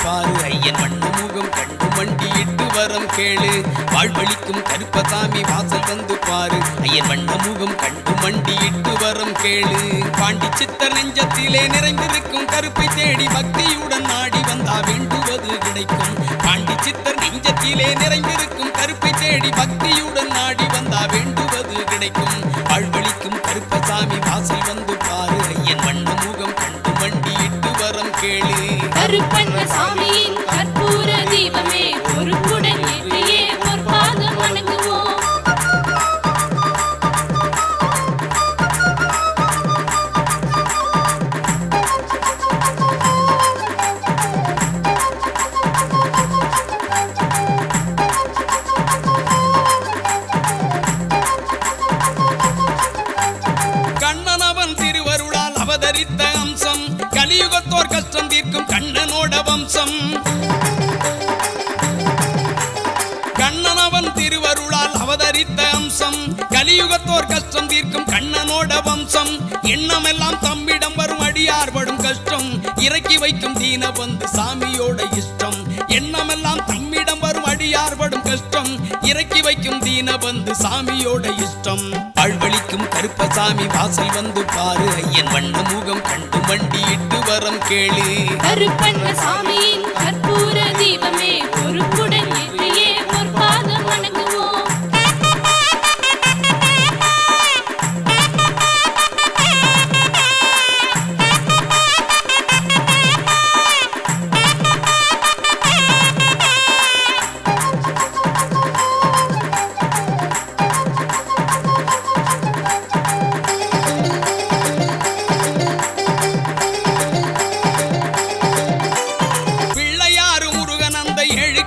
பாரு ஐயன் வண்ண முகம் கண்டு மண்டியிட்டு வரம் கேளு வாழ்வழிக்கும் கருப்பசாமி வாசல் வந்து பாரு ஐயன் வண்ண முகம் கண்டு மண்டியிட்டு வரம் கேளு பாண்டி சித்தர் நெஞ்சத்திலே நிறைந்திருக்கும் கருப்பை தேடி பக்தியுடன் நாடி வந்தா வேண்டுவது கிடைக்கும் பாண்டி சித்தர் நெஞ்சத்திலே நிறைந்திருக்கும் கருப்பை தேடி பக்தியுடன் நாடி வந்தா வேண்டுவது கிடைக்கும் வாழ்வழிக்கும் கருப்பசாமி வாசல் வந்து பாரு ஐயன் வண்ண முகம் கண்டு மண்டியிட்டு வரம் கேளு கருப்பண்ணசாமியின் கற்பூர தீபமே பொறுப்புடன் ஏற்றியே பொற்பாதம் வணங்குவோம் கண்ணனவன் திருவருளால் அவதரித்த அம்சம் கலியுகத்தோர் கஷ்டம் தீர்க்கும் கண்ணனோட வம்சம் கண்ணனவன் திருவருளால் அவதரித்த அம்சம் கலியுகத்தோர் கஷ்டம் தீர்க்கும் கண்ணனோட வம்சம் எண்ணமெல்லாம் தம்மிடம் வரும் அடியார் படும் கஷ்டம் இறக்கி வைக்கும் தீனபந்து சாமியோட இஷ்டம் எண்ணமெல்லாம் தம்மிடம் வரும் அடியார் படும் கஷ்டம் இறக்கி வைக்கும் தீனபந்து சாமியோட இஷ்டம் வாழ்வழிக்கும் கருப்பசாமி வாசல் வந்து பாரு ஐயன் வண்ண முகம் கண்டு மண்டியிட்டு வரம் கேளு கருப்பண்ணசாமியின் கற்பூர தீபமே பொறுப்புடன் ஏற்றியே பொற்பாதம் வணங்குவோம்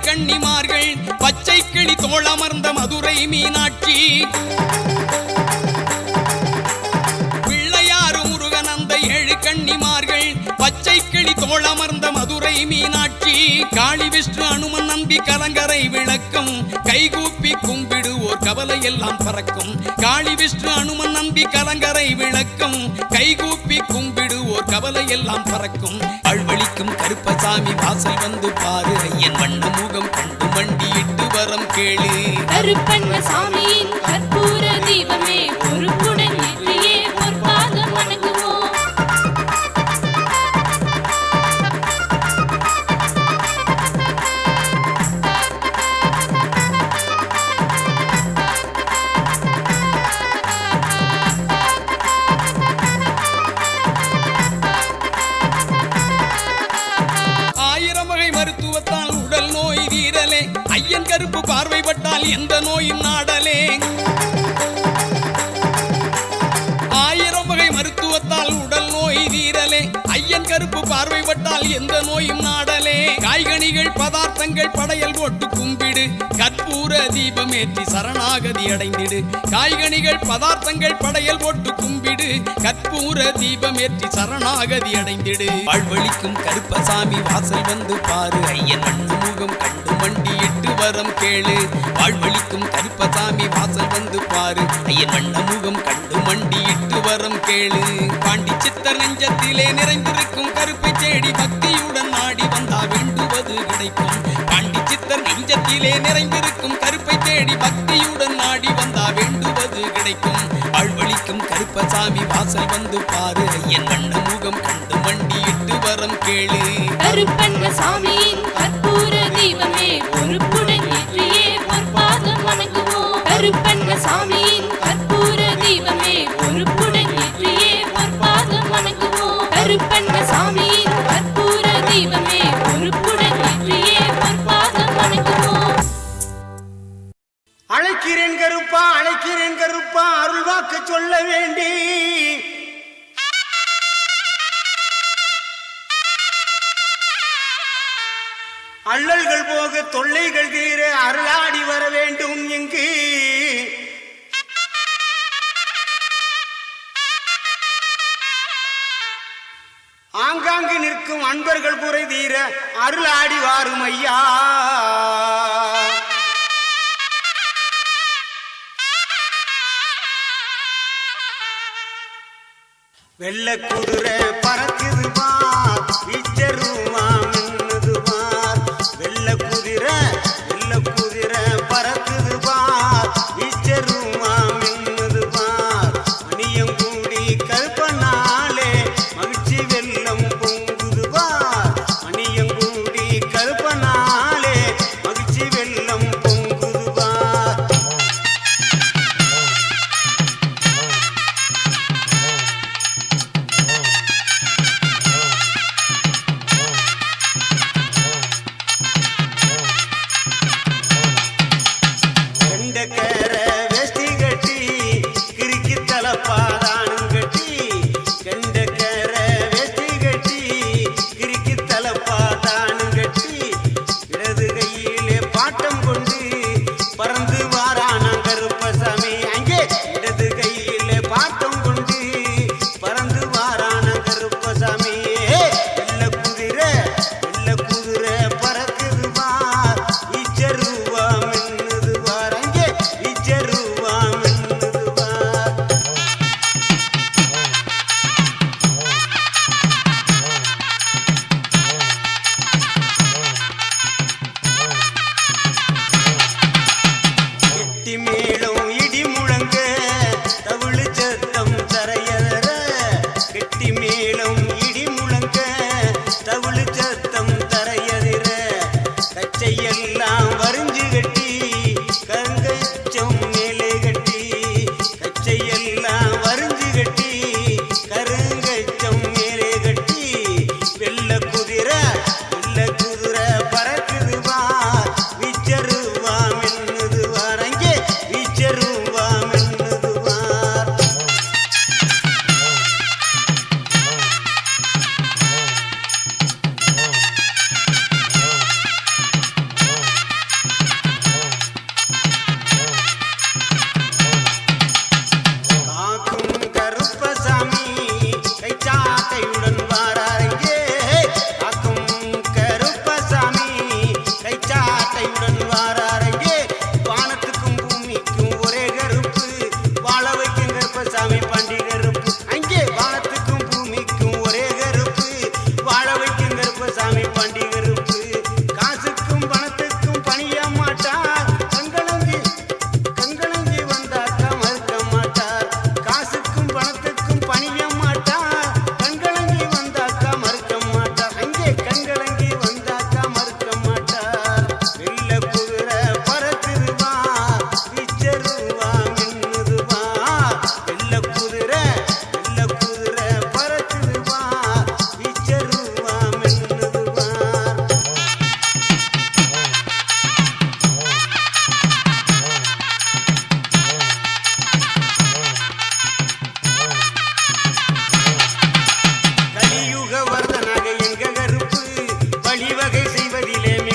கன்னிமார்கள் பச்சை கிளி தோளமர்ந்த மதுரை மீனாட்சி பிள்ளையாறு முருகன் அந்த 7 கன்னிமார்கள் பச்சை கிளி தோளமர்ந்த மதுரை மீனாட்சி காளி விஷ்ணு அனுமன் நம்பி கலங்கரை விளக்கம் கைகூப்பி கும்பிடுவோர் கவலை எல்லாம் பறக்கும் காளி விஷ்ணு அனுமன் நம்பி கலங்கரை விளக்கம் கைகூப்பி கும்பிடுவோர் கவலை எல்லாம் பறக்கும் வாழ்வழிக்கும் கருப்பசாமி வாசல் வந்து பாரு ஐயன் வண்ண முகம் கண்டு மண்டியிட்டு வரம் கேளு கருப்பண்ணசாமியின் கற்பூர தீபமே பொறுப்புடன் ஏற்றியே பொற்பாதம் வணங்குவோம் மருத்துவத்தால் உடல் நோய் தீரலே ஐயன் கருப்பு பார்வைப்பட்டால் எந்த நோயும் நாடலே 1000 வகை மருத்துவத்தால் உடல் நோய் தீரலே ஐயன் கருப்பு பார்வைப்பட்டால் எந்த நோயும் நாடலே காய்கனிகள் பதார்த்தங்கள் படையல் போட்டு கும்பிடு கற்பூர தீபமேற்றி சரணாகதி அடைந்திடு காய்கனிகள் பதார்த்தங்கள் படையல் போட்டு கும்பிடு கற்பூர தீபமேற்றி சரணாகதி அடைந்திடு வாழ்வழிக்கும் கருப்பசாமி வாசல் வந்து பாரு ஐயன் வண்ண முகம் கண்டு மண்டியிட்டு வரம் கேளு வாழ்வழிக்கும் கருப்பசாமி வாசல் வந்து பாரு ஐயன் வண்ண முகம் கண்டு மண்டியிட்டு வரம் கேளு பாண்டி சித்தர் நெஞ்சத்திலே நிறைந்திருக்கும் கருப்பை தேடி பக்தியுடன் நாடி வந்தா வேண்டுவது கிடைக்கும் பாண்டி சித்தர் நெஞ்சத்திலே நிறைந்திருக்கும் கருப்பை தேடி பக்தியுடன் நாடி வந்தா வேண்டுவது கிடைக்கும் வாழ்வழிக்கும் கருப்பசாமி வாசல் வந்து பாரு ஐயன் வண்ண முகம் கண்டு மண்டியிட்டு வரம் கேளு கருப்பண்ணசாமியின் கற்பூர தீபமே பொறுப்புடன் ஏற்றியே பொற்பாதம் வணங்குவோம் கருப்பண்ணசாமியின் கற்பூர தீபமே பொறுப்புடன் ஏற்றியே பொற்பாதம் வணங்குவோம் கருப்பண்ணசாமியின் கற்பூர தீபமே பொறுப்புடன் ஏற்றியே பொற்பாதம் வணங்குவோம் அழைக்கிறேன் கருப்பா அருள் வாக்கு சொல்ல வேண்டி அள்ளல்கள் போக தொல்லைகள் தீர அருளாடி வர வேண்டும் இங்கு ஆங்காங்கு நிற்கும் அன்பர்கள் குறை தீர அருளாடி வாரும் ஐயா வெள்ள குதிரை பறக்குதுவா இச்சருவா மின்னுதுவா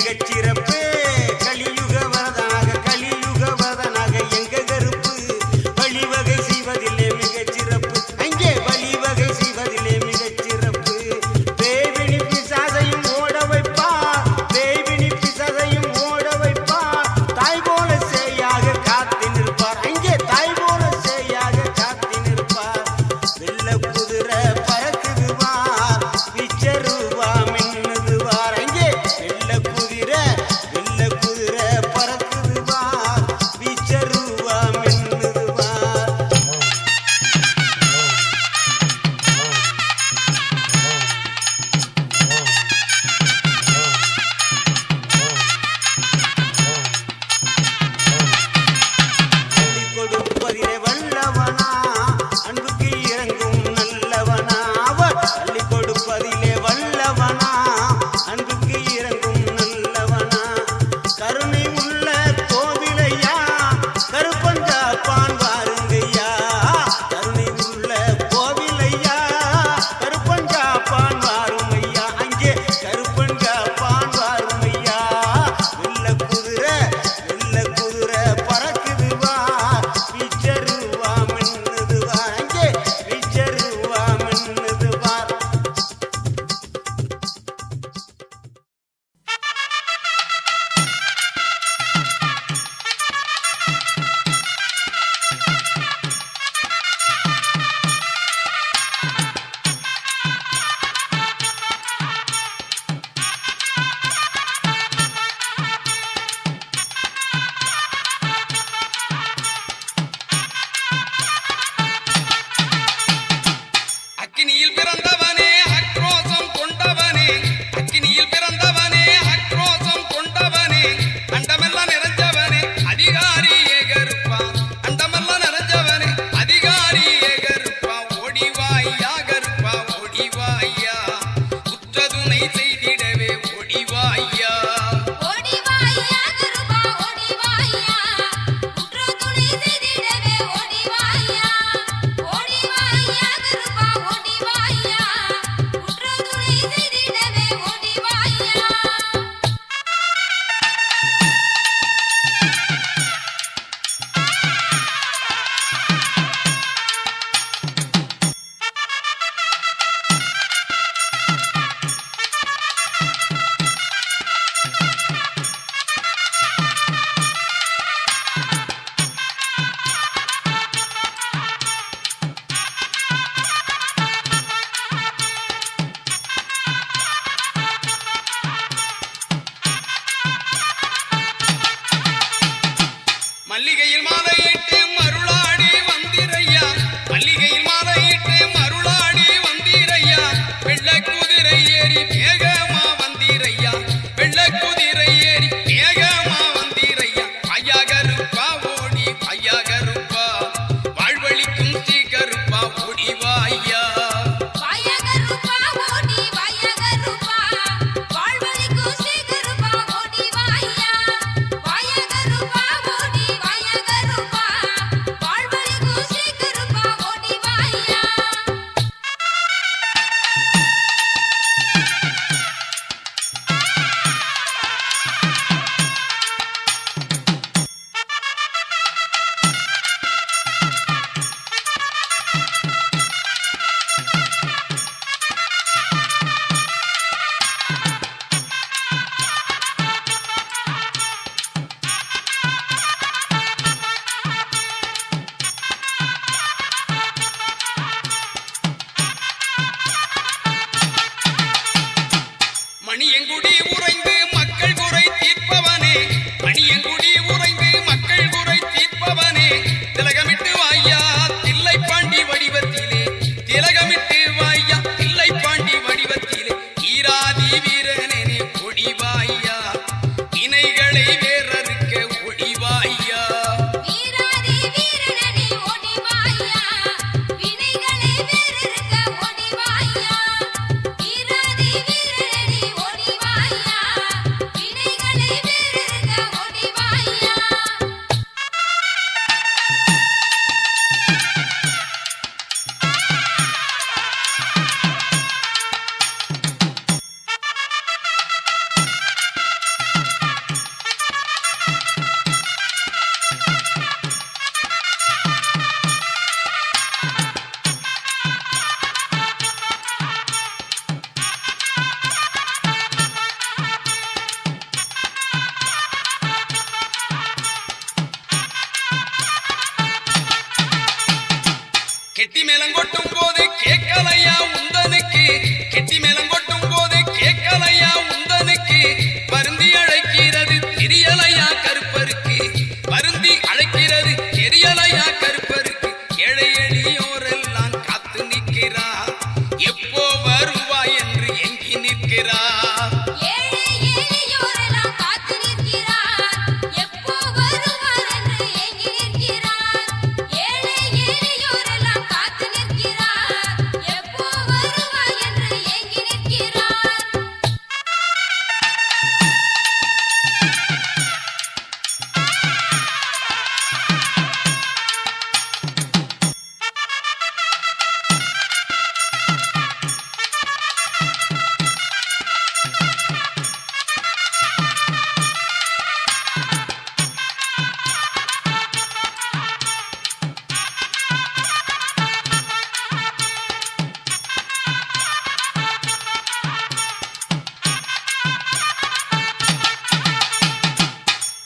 மிகச் சிறப்பு கலியுக வரதனாக கலியுக வரதனாக எங்க கருப்பு வழிவகை செய்வதிலே மிகச் சிறப்பு அங்கே வழிவகை செய்வதிலே மிகச் சிறப்பு பேய்வினி பிசாசையும் ஓட வைப்பா பேய்வினி பிசாசையும் ஓட வைப்பா தாய் போல சேயாக காத்து நிற்பார் அங்கே தாய் போல சேயாக காத்து நிற்பார் வெள்ள குதிரை பறக்குதுவார் பிச்சருவா மின்னுதுவார் அங்கே வெள்ள குதிரை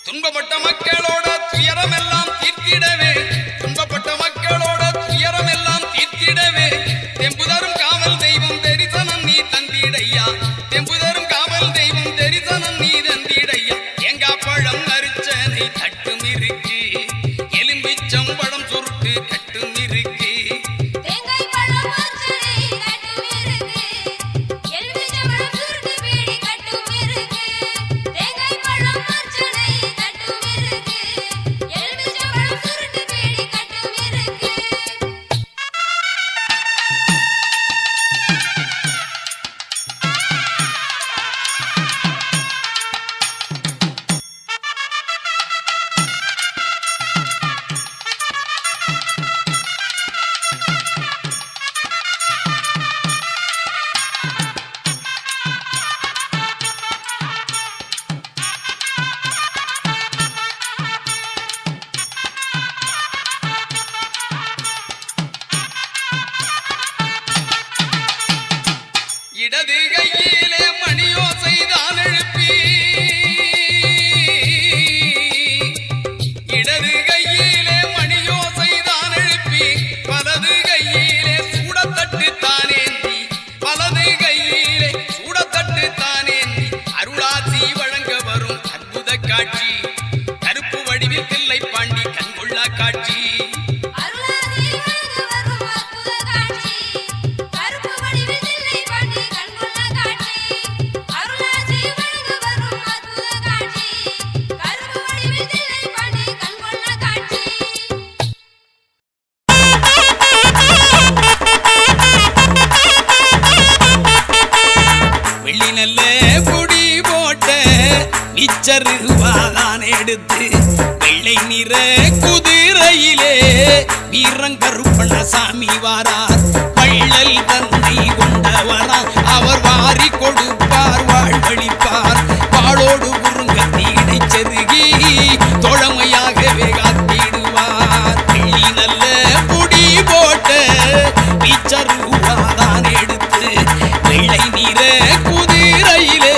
துன்பப்பட்ட மக்களோட துயரமெல்லாம் தீர்த்திடவே, துன்பப்பட்ட மக்களோட துயரமெல்லாம் தீர்த்திடவே, தெம்புதரும் காவல் தெய்வம் தரிசனம் நீ தந்திடையா, தெம்புதரும் காவல் தெய்வம் தரிசனம் நீ தந்திடையா. தேங்காய் பழம் அரிச்சனை தட்டும் இருக்கு, எலும்பிச்சம் பழம் சுருட்டு கட்டும் இருக்கு. தேங்காய் பழம் அர்ச்சனை கட்டும் இருக்கு, எலுமிச்சம்பழம் சுருட்டு பீடி கட்டும் இருக்கு. தேங்காய் பழம் அர்ச்சனை கட்டும் இருக்கு, எலுமிச்சம்பழம் சுருட்டு பீடி கட்டும் இருக்கு. இடது கையிலே மணியோசைதான் எழுப்பி, இடது கையிலே மணியோசைதான் எழுப்பி, வலது கையிலே சூடத்தட்டு தானேந்தி, வலது கையிலே சூடத்தட்டு தானேந்தி, அருளாசி வழங்க வரும் அற்புத காட்சி, கருப்பு வடிவில் தில்லை பாண்டி கண்கொள்ளா காட்சி. அருளாசி வழங்க வரும் அற்புத காட்சி, கருப்பு வடிவில் தில்லை பாண்டி கண்கொள்ளா காட்சி. அருளாசி வழங்க வரும் அற்புத காட்சி, கருப்பு வடிவில் தில்லை பாண்டி கண்கொள்ளா காட்சி. வெள்ளி நல்ல பொடி போட்ட நிச்சருவாதான் எடுத்து, வெள்ளை நிற குதிரையிலே வீரங்கருப்பண்ண சாமி வாரார். வள்ளல் தன்னை கொண்டவரா, அவர் வாரி கொடுப்பார் வாழ்வழிப்பார். வாளோடு குறுங்கத்தி இடைச்செருகி தோழமையாகவே காத்திடுவார். வெள்ளி நல்ல பொடி போட்ட நிச்சருவாதான் எடுத்து, வெள்ளை நிற குதிரையிலே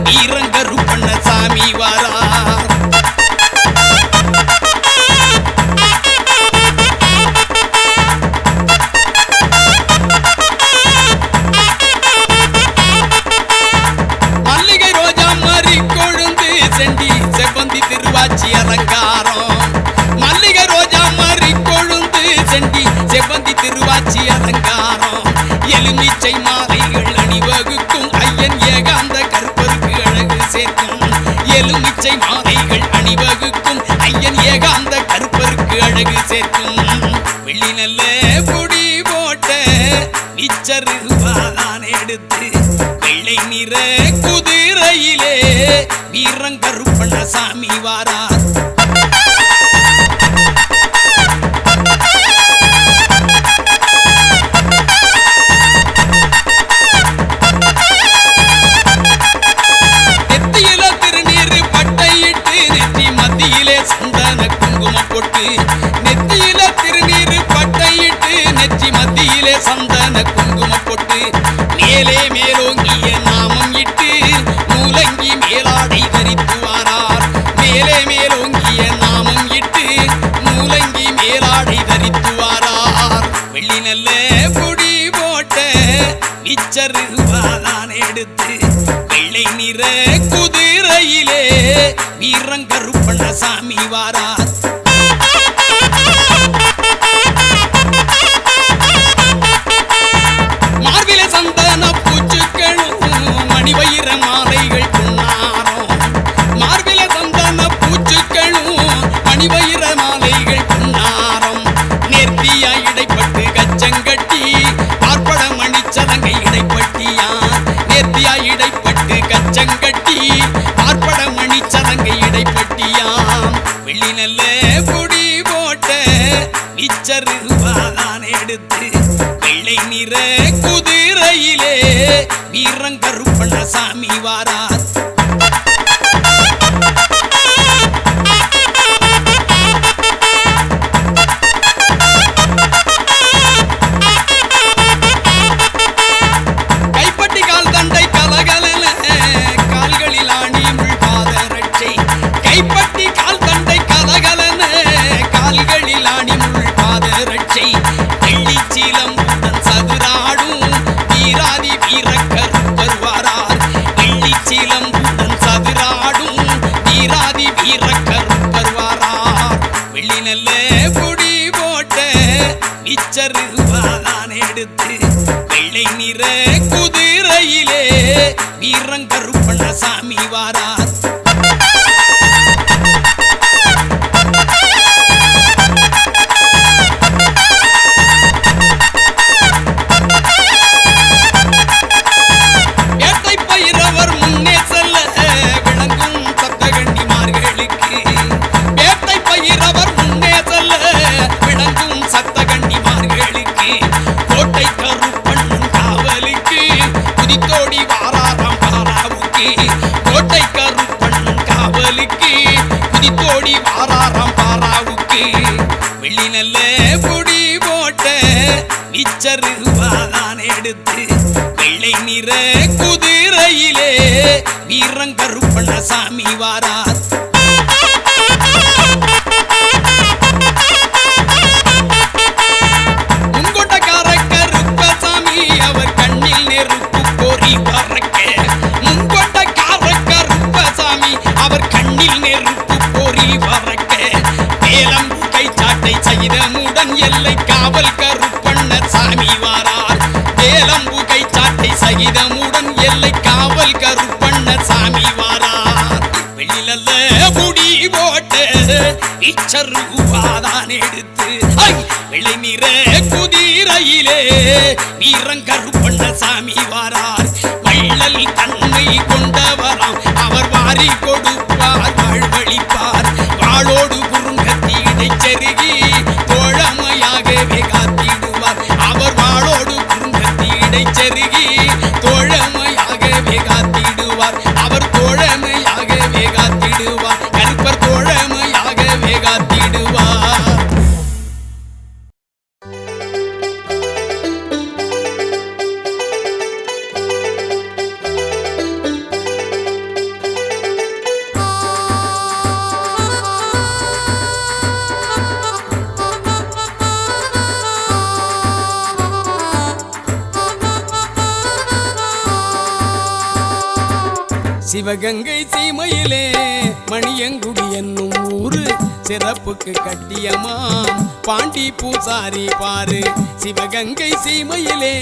வீரங்கருப்பண்ண சாமி வாரார். மல்லிகை ரோஜா மறி கொழுந்து செண்டி செவ்வந்தி திருவாச்சி அலங்காரம், மல்லிகை ரோஜா மறி கொழுந்து செண்டி செவ்வந்தி திருவாச்சி அலங்காரம். எலுமிச்சை மாலைகள் அணிவகுக்கும் ஐயன் ஏகாந்த கருப்பருக்கு அழகு சேர்க்கும், எலுமிச்சை மாலைகள் அணிவகுக்கும் ஐயன் ஏகாந்த கருப்பருக்கு அழகு சேர்க்கும். வெள்ளி நல்ல பொடி போட்ட நிச்சருவாதான் எடுத்து, வெள்ளை நிற குதிரையிலே வீரங்கருப்பண்ண சாமி வாரார். நெத்தியில திருநீரு பட்டையிட்டு, நெத்தி மத்தியிலே சந்தன குங்குமம் போட்டு, நெத்தியில திருநீரு பட்டையிட்டு, நெற்றி மத்தியிலே சந்தன குங்குமம் போட்டு, மேலே மேலோங்கிய நாமம் இட்டு மூலங்கி மேலாடை தரித்து வாரார். மேலே மேலோங்கிய நாமம் இட்டு மூலங்கி மேலாடை தரித்து வாரார். வெள்ளி நல்ல பொடி போட்ட நிச்சருவாதான் எடுத்து, வெள்ளை நிற குதிரையிலே வீரங்கருப்பண்ண சாமி வாரார். மார்பிலே சந்தன பூச்சுக்களும் மணிவயிர மாலைகள் பொன்னாரம், மார்பிலே சந்தன பூச்சுக்களும் மணிவயிர மாலைகள் பொன்னாரம். நேர்த்தியா இடைப்பட்டு கச்சங்கட்டி பார்ப்பட மணிச்சலங்கை இடைப்பட்டியா, நேர்த்தியா இடைப்பட்டு கச்சங்கட்டி மிச்சருவாதான் எடுத்து வெள்ளை நிற குதிரையிலே வீரங்கருப்பண்ணசாமி வாரார். கைப்பட்டி கால் தண்டை கலகலன கால்களில் ஆணி முள் பாதரட்சை. கைப்பட்டி கால் தண்டை கலகலன கால்களில் ஆணி முள் பாதரட்சை. வெள்ளிச்சீலம் உடன் சதுராடும் வீராதி வீரக்கருப்பர் வாரார். வெள்ளிச்சீலம் உடன் சதுராடும் வீராதி வீரக்கருப்பர் வாரார். வெள்ளி நல்ல பொடி போட்ட மிச்சருவாதான் எடுத்து வெள்ளை நிற குதிரையிலே வீரங்கருப்பண்ணசாமி வாரார். வேட்டை பயிரவர் முன்னே செல்ல விளங்கும் சப்தகன்னிமார்களுக்கு. வேட்டை பயிரவர் முன்னே செல்ல விளங்கும் சப்தகன்னிமார்களுக்கு. கோட்டை கருப்பண்ணன் காவலுக்கு குதித்தோடி வாராராம் பாராவுக்கு. கோட்டை கருப்பண்ணன் காவலுக்கு குதித்தோடி வாராராம் பாராவுக்கு. வெள்ளி நல்ல பொடி போட்ட மிச்சருவாதான் எடுத்து வெள்ளை நிற குதிரையிலே வீரங்கருப்பண்ணசாமி வாரார். முன்கொண்டக்கார கருப்பசாமி அவர் கண்ணில் நெருப்பு பொறி பறக்க. முன்கொண்டக்கார கருப்பசாமி அவர் கண்ணில் நெருப்பு பொறி பறக்க. வேலம்பு கை சாட்டை சகிதமுடன் எல்லை காவல் கருப்பண்ணர் சாமி வாரார். வேலம்பு கை சாட்டை சகிதமுடன் எல்லை காவல் கருப்பண்ணர் சாமி வாரார். வெள்ளிலல்ல முடி போட்டு இச்சருவாதான் எடுத்து வெள்ளை நிற குதிரையிலே வீரங்கருப்பண்ணசாமி வாரார். வள்ளல் தன்மை கொண்டவராம் அவர் வாரி கொடுப்பார் வாழ்வழிப்பார். வாளோடு குறுங்கத்தி இடைச்செருகி தோழமையாகவே காத்திடுவார். அவர் வாளோடு குறுங்கத்தி இடைச்செருகி தோழமையாகவே காத்திடுவார். அவர் தோழமையாகவே காத்திடுவார். கருப்பர் தோழமையாகவே காத்திடுவார். சிவகங்கை சீமையிலே மணியங்குடி என்னும் ஊரு சிறப்புக்கு கட்டியமாம் பாண்டி பூசாரி பாரு. சிவகங்கை சீமையிலே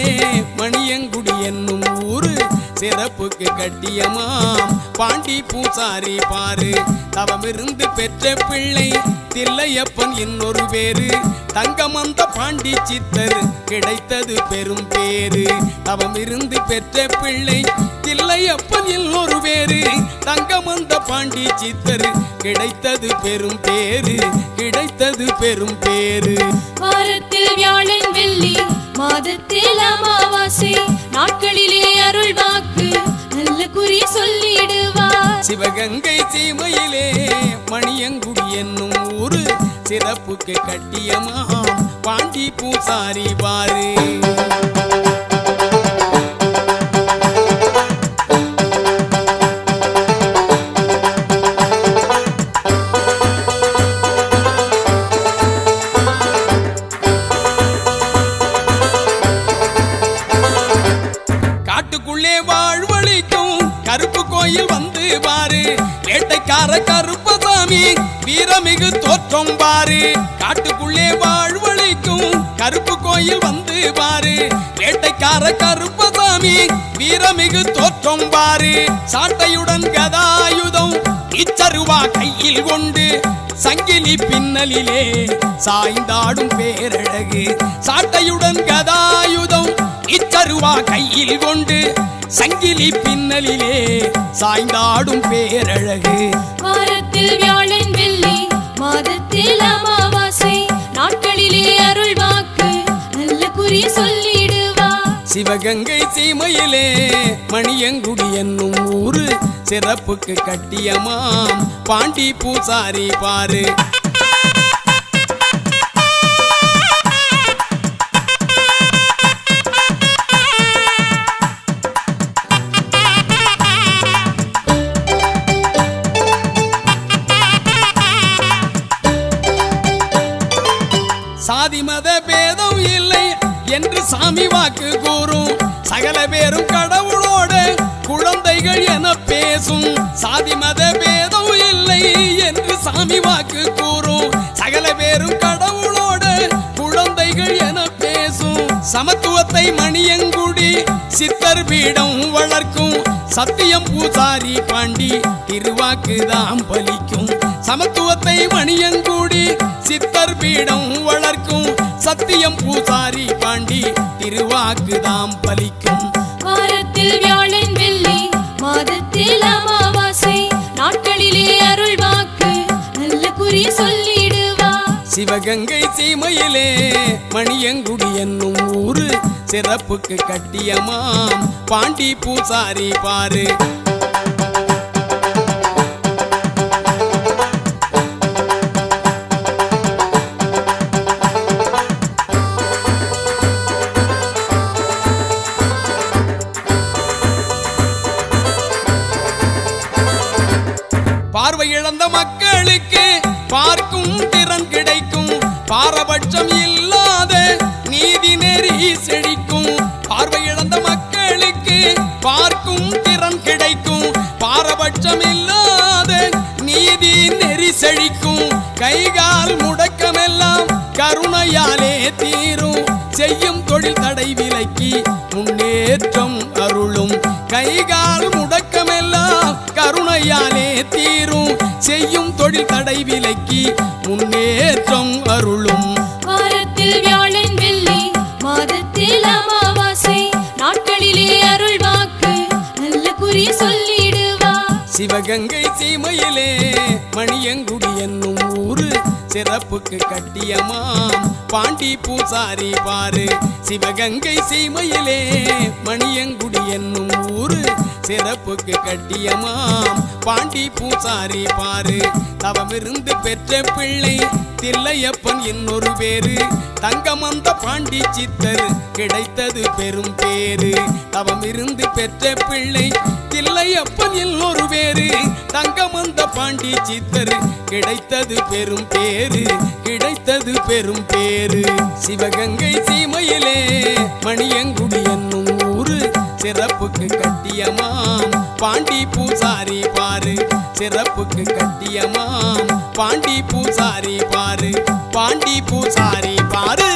மணியங்குடி என்னும் ஊரு சிறப்புக்கு கட்டியமாம் பாண்டி பூசாரி பாரு. தவமிருந்து பெற்ற பிள்ளை தில்லையப்பன் இன்னொரு பேரு. தங்கமந்த பாண்டி சித்தர் கிடைத்தது பெரும் பேரு. தவமிருந்து பெற்ற பிள்ளை தில்லையப்பன் இன்னொரு பேரு. தங்கமந்த பாண்டி சித்தர் கிடைத்தது பெரும் பேரு. கிடைத்தது பெரும் பேரு. வாரத்தில் வியாழன் வெள்ளி மாதத்தில் அமாவாசை நாட்களிலே அருள் வாக்கு நல்ல குறி சொல்லிடுவார். சிவகங்கை சீமையிலே மணியங்குடி என்னும் ஊரு சிறப்புக்கு கட்டியமாம் பாண்டி பூசாரி பாரு. காட்டுக்குள்ளே வாழ்வழிக்கும் கருப்பு கோயில் வந்து பாரு. வேட்டைக்கார கருப்பசாமி வீரமிகு தோற்றம் பாரு. காட்டுக்குள்ளே வாழ்வழிக்கும் கருப்பு கோயில் வந்து பாரு. வேட்டைக்கார கருப்பசாமி வீரமிகு தோற்றம் பாரு. சாட்டையுடன் கதாயுதம் இச்சருவா கையில் கொண்டு சங்கிலி பின்னலிலே சாய்ந்தாடும் பேரழகு. சாட்டையுடன் கதாயுதம் இச்சருவா கையில் கொண்டு சங்கிலி பின்னலிலே சாய்ந்தாடும் பேரழகு. வாரத்தில் வியாழன் வெள்ளி மாதத்தில் அமாவாசை நாட்களிலே அருள் குறி சொல்லிடுவார். சிவகங்கை சீமையிலே மணியங்குடி என்னும் ஊரு சிறப்புக்கு கட்டியமாம் பாண்டி பூசாரி பாரு. சாதி மத பேதம் இல்லை என்று சாமி வாக்கு கூறும், சகல பேரும் கடவுளோடு குழந்தைகள் என பேசும். சாதி மத பேதம் இல்லை என்று சாமி வாக்கு கூறும், சகல பேரும் கடவுளோடு குழந்தைகள் என பேசும். சமத்துவத்தை மணியங்குடி சித்தர் பீடம் வளர்க்கும், சத்தியம் பூசாரி பாண்டி திருவாக்குதான் பலிக்கும். சமத்துவத்தை மணியங்குடி சித்தர் பீடம் வளர்க்கும், சத்தியம் பூசாரி பாண்டி திருவாக்குதாம் பலிக்கும். வாரத்தில் வியாழன் வெள்ளி மாதத்தில் அமாவாசை நாட்களிலே அருள் வாக்கு நல்ல குறி சொல்லிடுவார். சிவகங்கை சீமையிலே மணியங்குடி என்னும் ஊரு சிறப்புக்கு கட்டியமாம் பாண்டி பூசாரி பாரு. பார்வை இழந்த மக்களுக்கு பார்க்கும் திறன் கிடைக்கும், பாரபட்சம் இல்லாத நீதி நெறி செழிக்கும். பார்வை இழந்த மக்களுக்கு பார்க்கும் திறன் கிடைக்கும், பாரபட்சம் இல்லாத நீதி நெறி செழிக்கும். கைகால் முடக்கமெல்லாம் கருணையாலே தீரும், செய்யும் தொழில் தடை விலக்கி முன்னேற்றம் அருளும். கைகால் முடக்கமெல்லாம் கருணையாலே தீரும், செய்யும் தொழில் தடை விலக்கி முன்னேற்றம் அருளும். வாரத்தில் வியாழன் வெள்ளி மாதத்தில் அமாவாசை நாட்களிலே அருள் வாக்கு நல்ல குறி சொல்லிடுவார். சிவகங்கை சீமையிலே மணியங்குடி என்னும் ஊரு சிறப்புக்கு கட்டியமாம் பாண்டி பூசாரி பாரு. சிவகங்கை சீமையிலே மணியங்குடி என்னும் ஊரு சிறப்புக்கு கட்டியமாம் பாண்டி பூசாரி பாரு. தவமிருந்து பெற்ற பிள்ளை தில்லையப்பன் இன்னொரு பேரு, தங்கமந்த பாண்டி சித்தர் கிடைத்தது பெரும் பேரு. தவமிருந்து பெற்ற பிள்ளை தில்லையப்பன் இன்னொரு பேரு, தங்கமந்த பாண்டி சித்தர் கிடைத்தது பெரும் பேரு, கிடைத்தது பெரும் பேரு. சிவகங்கை சீமையிலே மணியங்குடி என்னும் ஊரு சிறப்புக்கு கட்டியமாம் பாண்டி பூசாரி பாரு. சிறப்புக்கு கட்டியமாம் பாண்டி பூசாரி பாரு, பாண்டி பூசாரி பாரு.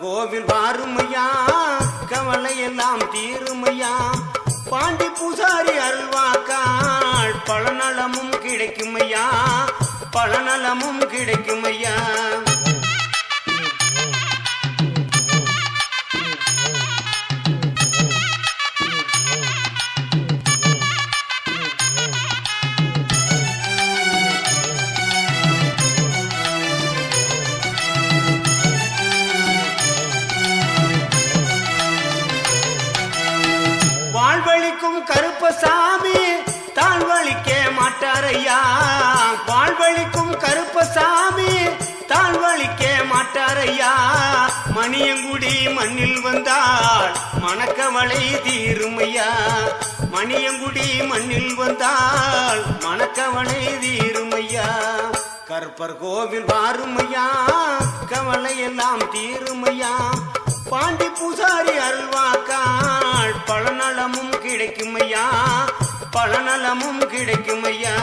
கோவில் வாருமையா கவலை எல்லாம் தீருமையா, பாண்டி பூசாரி அருள்வாக்காள் பலநலமும் கிடைக்குமையா, பலநலமும் கிடைக்குமையா. வாழ்வழிக்கும் கருப்பசாமி தாழ்வழிக்க மாட்டாரையா, வாழ்வழிக்கும் கருப்பசாமி தாழ்வழிக்க மாட்டாரையா. மணியங்குடி மண்ணில் வந்தால் மணக்கவளை தீருமையா, மணியங்குடி மண்ணில் வந்தால் மணக்கவளை தீருமையா. கருப்பர் கோவில் வாருமையா கவலை எல்லாம் தீருமையா, பாண்டி பூசாரி அருள்வாக்காள் பலநலமும் கிடைக்குமையா, பலநலமும் கிடைக்குமையா.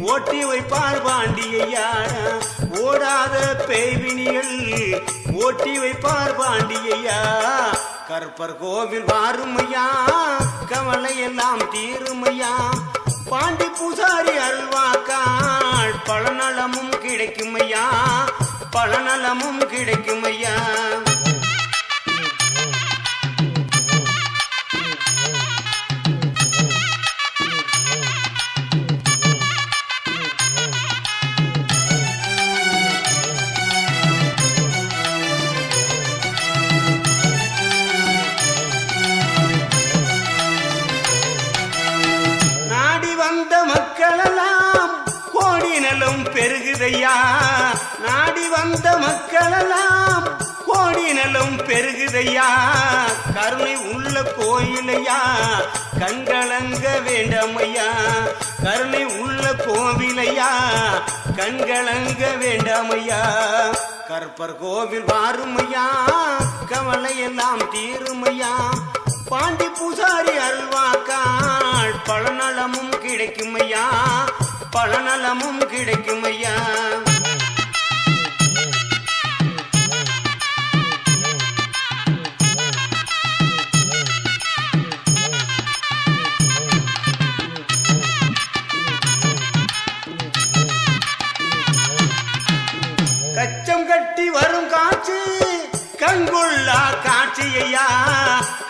ஓட்டி வைப்பார் பாண்டியையா ஓடாத பேய்வினிகள் ஓட்டி வைப்பார் பாண்டியையா கருப்பர் கோவில் வாருமையா கவலை எல்லாம் தீருமையா பாண்டி பூசாரி அருள்வாக்காள் பலநலமும் கிடைக்குமையா பலநலமும் கிடைக்குமையா பெருகுதையா நாடி வந்த மக்களெல்லாம் கோடி நலம் பெருகுதையா கருணை உள்ள கோயிலையா கண்களங்க வேண்டாமையா கருணை உள்ள கோவிலையா கண்களங்க வேண்டாமையா கருப்பர் கோவில் வாருமையா கவலை எல்லாம் தீருமையா பாண்டி பூசாரி அருள்வாக்காள் பலநலமும் கிடைக்குமையா பலநலமும் கிடைக்குமையா கச்சம் கட்டி வரும் காட்சி கண்கொள்ளா காட்சியா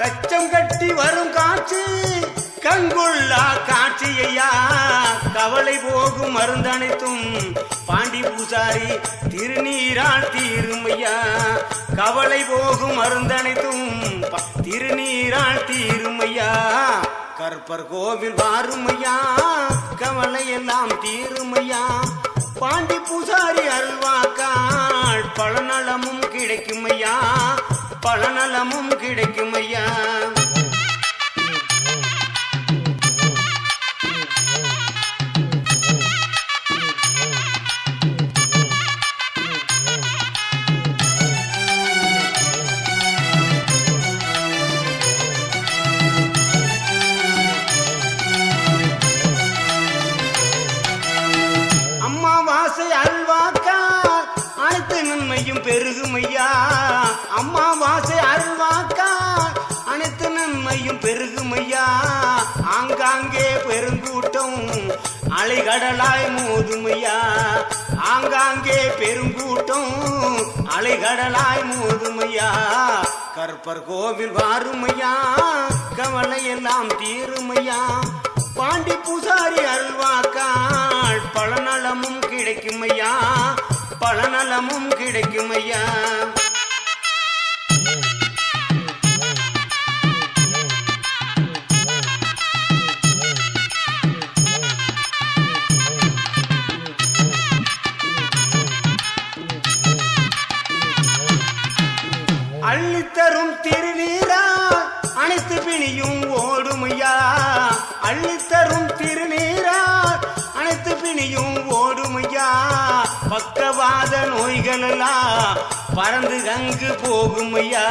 கச்சம் கட்டி வரும் காட்சி கண்கொள்ளா காட்சியா கவலை போகும் மருந்தனைத்தும் பாண்டி பூசாரி திருநீரால் தீருமையா கவலை போகும் மருந்தனைத்தும் திருநீரால் தீருமையா கருப்பர் கோவில் வாருமையா கவலை எல்லாம் தீருமையா பாண்டி பூசாரி அருள்வாக்காள் பலநலமும் கிடைக்குமையா பலநலமும் கிடைக்குமையா பெருகுமையா அம்மாவாசை அருள்வாக்கா அனைத்து நன்மையும் பெருகுமையா ஆங்காங்கே பெருங்கூட்டம் அலைகடலாய் மோதுமையா ஆங்காங்கே பெருங்கூட்டம் அலைகடலாய் மோதுமையா கருப்பர் கோவில் வாருமையா கவலை எல்லாம் தீருமையா பாண்டி பூசாரி அருள்வாக்காள் பலநலமும் கிடைக்குமையா பலநலமும் கிடைக்குமையா அள்ளித்தரும் திருநீரா அனைத்து பிணியும் ஓடுமையா அள்ளித்தரும் திருநீரா அனைத்து பிணியும் ஓடுமையா பக்கவாத நோய்களெல்லாம் பறந்து அங்கு போகுமையா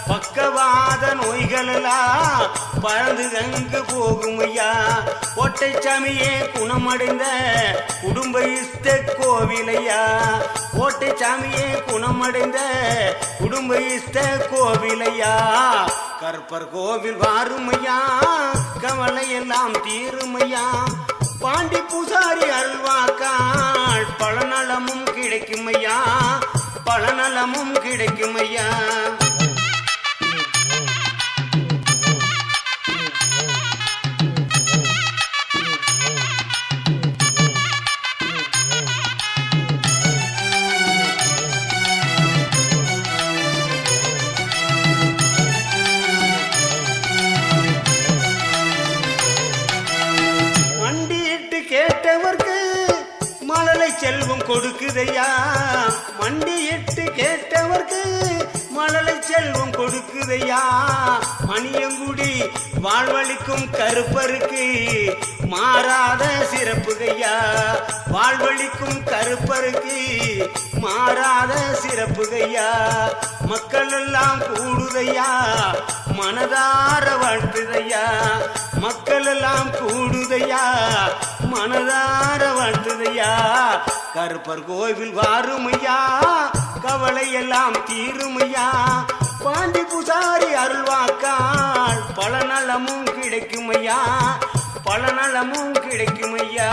பக்கவாத நோய்களெல்லாம் பறந்து அங்கு போகுமையா கோட்டை சாமியே குணமடைந்த குடும்ப இஷ்ட கோவிலையா கோட்டை சாமியே குணமடைந்த குடும்ப இஷ்ட கோவிலையா கருப்பர் கோவில் வாருமையா கவலை எல்லாம் தீருமையா பாண்டி பூசாரி அருள்வாக்காள் பலநலமும் கிடைக்குமையா பலநலமும் கிடைக்குமையா கேட்டவர்க்கு மழலை செல்வம் கொடுக்குதையா மண்டியிட்டு கேட்டவர்க்கு மழலை செல்வம் கொடுக்குதையா மணியங்குடி வாழ்வழிக்கும் கருப்பருக்கு மாறாத சிறப்புகையா வாழ்வழிக்கும் கருப்பருக்கு மாறாத சிறப்புகையா மக்கள் எல்லாம் கூடுதையா மனதார வாழ்த்துதையா மக்கள் எல்லாம் கூடுதையா மனதார வாழ்த்துதையா கருப்பர் கோவில் வாருமையா கவலை எல்லாம் தீருமையா பாண்டி பூசாரி அருள்வாக்கால் பல நலமும் கிடைக்குமையா பல நலமும் கிடைக்குமையா